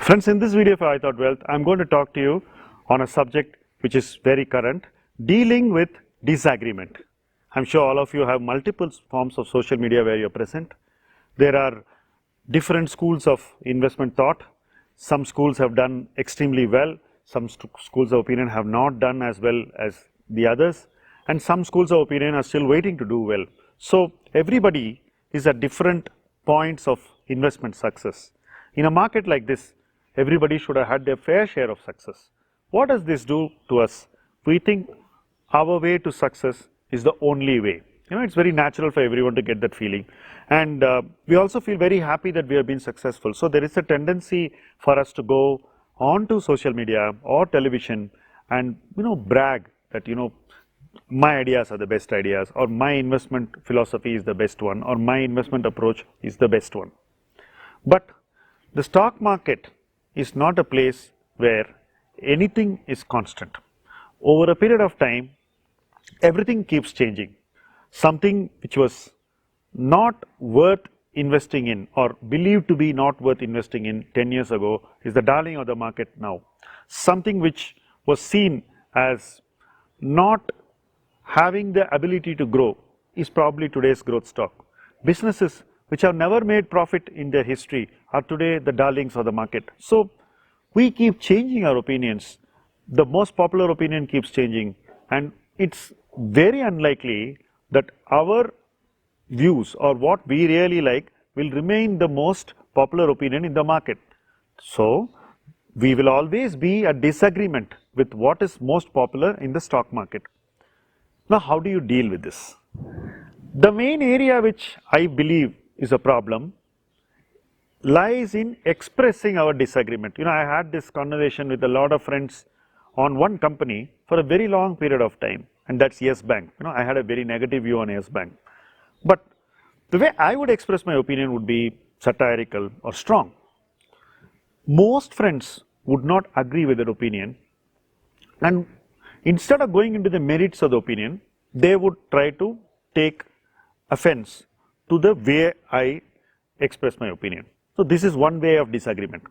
Friends, in this video for I Thought Wealth, I'm going to talk to you on a subject which is very current, dealing with disagreement. I'm sure all of you have multiple forms of social media where you're present. There are different schools of investment thought. Some schools have done extremely well. Some schools of opinion have not done as well as the others. And some schools of opinion are still waiting to do well. So everybody is at different points of investment success. In a market like this, everybody should have had their fair share of success. What does this do to us? We think our way to success is the only way. It's very natural for everyone to get that feeling. And we also feel very happy that we have been successful. So there is a tendency for us to go onto social media or television and brag that my ideas are the best ideas, or my investment philosophy is the best one, or my investment approach is the best one. But the stock market is not a place where anything is constant. Over a period of time, everything keeps changing. Something which was not worth investing in or believed to be not worth investing in 10 years ago is the darling of the market now. Something which was seen as not having the ability to grow is probably today's growth stock. Businesses which have never made profit in their history are today the darlings of the market. So we keep changing our opinions. The most popular opinion keeps changing, and it's very unlikely that our views or what we really like will remain the most popular opinion in the market. So we will always be a disagreement with what is most popular in the stock market. Now, how do you deal with this? The main area which I believe is a problem lies in expressing our disagreement. I had this conversation with a lot of friends on one company for a very long period of time, and that's Yes Bank. I had a very negative view on Yes Bank. But the way I would express my opinion would be satirical or strong. Most friends would not agree with that opinion, and instead of going into the merits of the opinion, they would try to take offense to the way I express my opinion. So this is one way of disagreement.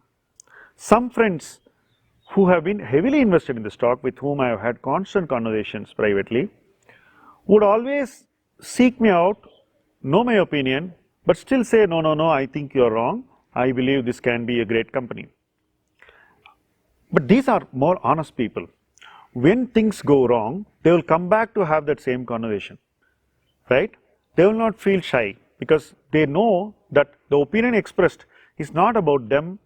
Some friends who have been heavily invested in the stock, with whom I have had constant conversations privately, would always seek me out, know my opinion, but still say, no, I think you are wrong. I believe this can be a great company. But these are more honest people. When things go wrong, they will come back to have that same conversation, right? They will not feel shy because they know that the opinion expressed is not about them,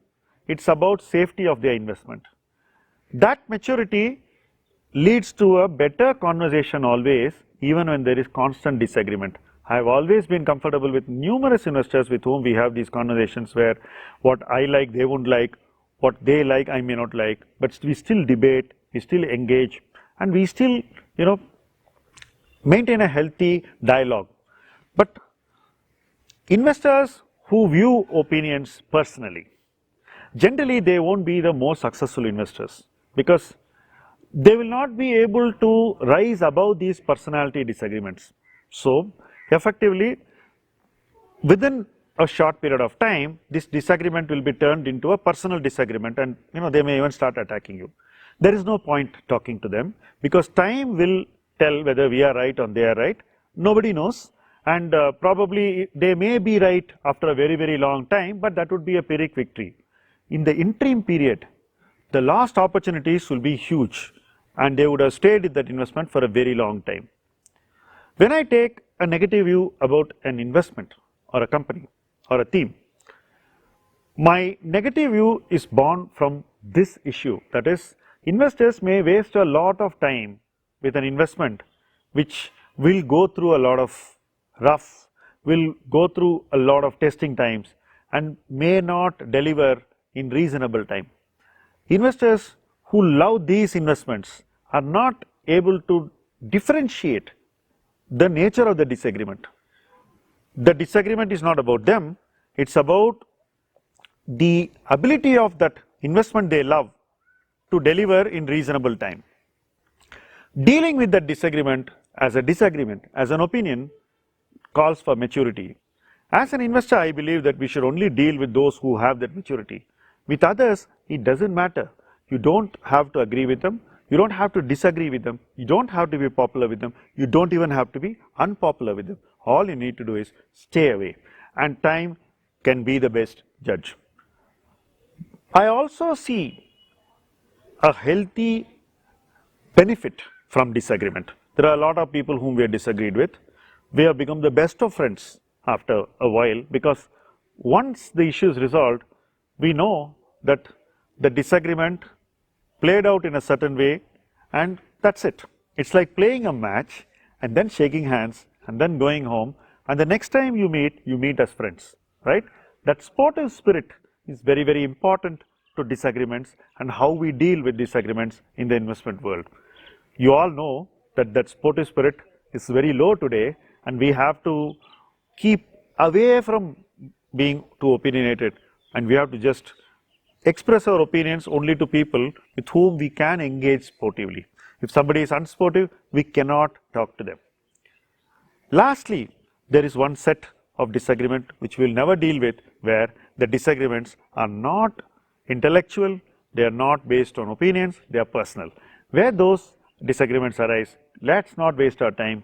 it's about safety of their investment. That maturity leads to a better conversation always, even when there is constant disagreement. I have always been comfortable with numerous investors with whom we have these conversations where what I like they won't like, what they like I may not like, but we still debate, we still engage, and we still maintain a healthy dialogue. But investors who view opinions personally, generally they won't be the most successful investors because they will not be able to rise above these personality disagreements. So effectively, within a short period of time, this disagreement will be turned into a personal disagreement, and they may even start attacking you. There is no point talking to them because time will tell whether we are right or they are right. Nobody knows, and probably they may be right after a very, very long time, but that would be a Pyrrhic victory. In the interim period, the lost opportunities will be huge, and they would have stayed in that investment for a very long time. When I take a negative view about an investment or a company or a theme, my negative view is born from this issue, that is, investors may waste a lot of time with an investment which will go through a lot of rough, will go through a lot of testing times, and may not deliver in reasonable time. Investors who love these investments are not able to differentiate the nature of the disagreement. The disagreement is not about them, it's about the ability of that investment they love to deliver in reasonable time. Dealing with that disagreement, as an opinion, calls for maturity. As an investor, I believe that we should only deal with those who have that maturity. With others, it doesn't matter. You don't have to agree with them. You don't have to disagree with them. You don't have to be popular with them. You don't even have to be unpopular with them. All you need to do is stay away. And time can be the best judge. I also see a healthy benefit from disagreement. There are a lot of people whom we have disagreed with. We have become the best of friends after a while, because once the issue is resolved, we know that the disagreement played out in a certain way, and that's it. It's like playing a match and then shaking hands and then going home, and the next time you meet as friends, right? That sportive spirit is very, very important to disagreements and how we deal with disagreements in the investment world. You all know that sportive spirit is very low today, and we have to keep away from being too opinionated, and we have to just express our opinions only to people with whom we can engage sportively. If somebody is unsportive, we cannot talk to them. Lastly, there is one set of disagreement which we will never deal with, where the disagreements are not intellectual, they are not based on opinions, they are personal. Where those disagreements arise, let's not waste our time,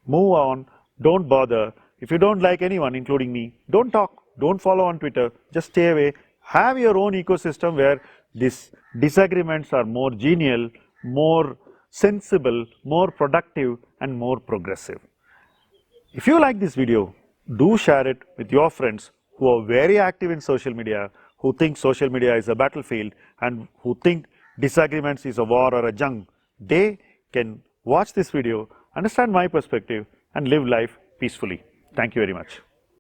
move on, don't bother. If you don't like anyone, including me, don't talk, don't follow on Twitter, just stay away. Have your own ecosystem where these disagreements are more genial, more sensible, more productive, and more progressive. If you like this video, do share it with your friends who are very active in social media, who think social media is a battlefield, and who think disagreements is a war or a jung. They can watch this video, understand my perspective, and live life peacefully. Thank you very much.